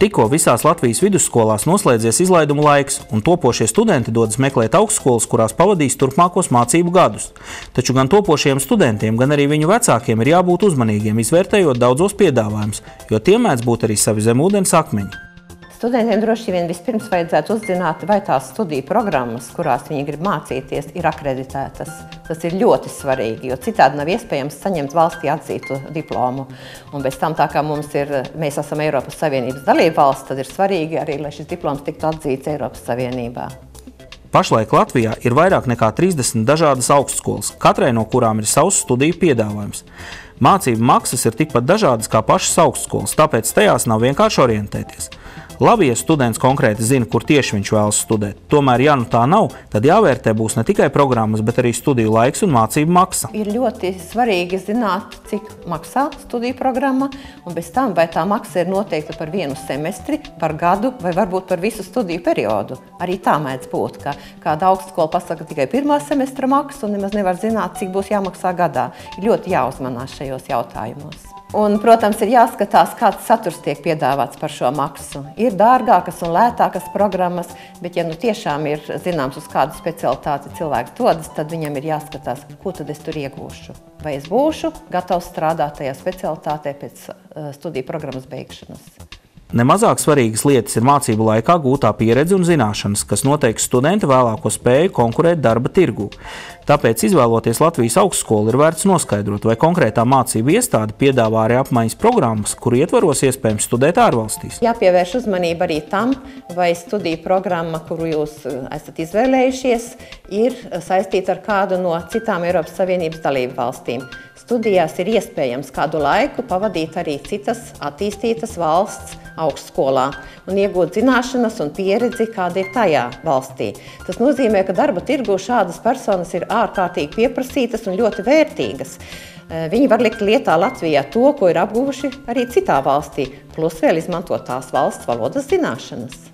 Tikko visās Latvijas vidusskolās noslēdzies izlaiduma laiks, un topošie studenti dodas meklēt augstskolas, kurās pavadīs turpmākos mācību gadus. Taču gan topošiem studentiem, gan arī viņu vecākiem ir jābūt uzmanīgiem, izvērtējot daudzos piedāvājumus, jo tiem mēdz būt arī savi zemūdens akmeņi. Studentiem droši vien vispirms vajadzētu uzzināt, vai tās studiju programmas, kurās viņi grib mācīties, ir akreditētas. Tas ir ļoti svarīgi, jo citādi nav iespējams saņemt valstī atzītu diplomu. Un bez tam, tā kā mēs esam Eiropas Savienības dalība valsts, tad ir svarīgi arī, lai šis diploms tiktu atzīts Eiropas Savienībā. Pašlaik Latvijā ir vairāk nekā 30 dažādas augstskolas, katrai no kurām ir savs studiju piedāvājums. Mācību maksas ir tikpat dažādas kā pašas augstskolas, tāpēc tajās nav vienkārši orientēties. Labi, ja students konkrēti zina, kur tieši viņš vēlas studēt. Tomēr, ja nu tā nav, tad jāvērtē būs ne tikai programmas, bet arī studiju laiks un mācību maksa. Ir ļoti svarīgi zināt, cik maksā studiju programma, un bez tam, vai tā maksa ir noteikta par vienu semestri, par gadu vai varbūt par visu studiju periodu. Arī tā mēdz būt, ka kāda augstskola pasaka tikai pirmā semestra maksu un nemaz nevar zināt, cik būs jāmaksā gadā. Ir ļoti jāuzmanās šajos jautājumos. Un, protams, ir jāskatās, kāds saturs tiek piedāvāts par šo maksu. Ir dārgākas un lētākas programmas, bet ja nu tiešām ir zināms, uz kādu specialitāti cilvēks dodas, tad viņam ir jāskatās, ko tad es tur iegūšu. Vai es būšu gatavs strādāt tajā specialitātē pēc studiju programmas beigšanas. Nemazāk svarīgas lietas ir mācību laikā gūtā pieredze un zināšanas, kas noteiks studenta vēlāko spēju konkurēt darba tirgū. Tāpēc, izvēloties Latvijas augstskolu, ir vērts noskaidrot, vai konkrētā mācību iestāde piedāvā arī apmaiņas programmas, kuru ietvaros iespējams studēt ārvalstīs. Jāpievērš uzmanība arī tam, vai studiju programma, kuru jūs esat izvēlējušies, ir saistīta ar kādu no citām Eiropas Savienības dalību valstīm. Studijās ir iespējams kādu laiku pavadīt arī citas attīstītas valsts augstskolā un iegūt zināšanas un pieredzi, kāda ir tajā valstī. Tas nozīmē, ka darba tirgū šādas personas ir ārkārtīgi pieprasītas un ļoti vērtīgas. Viņi var likt lietā Latvijā to, ko ir apguvuši arī citā valstī, plus vēl izmantot tās valsts valodas zināšanas.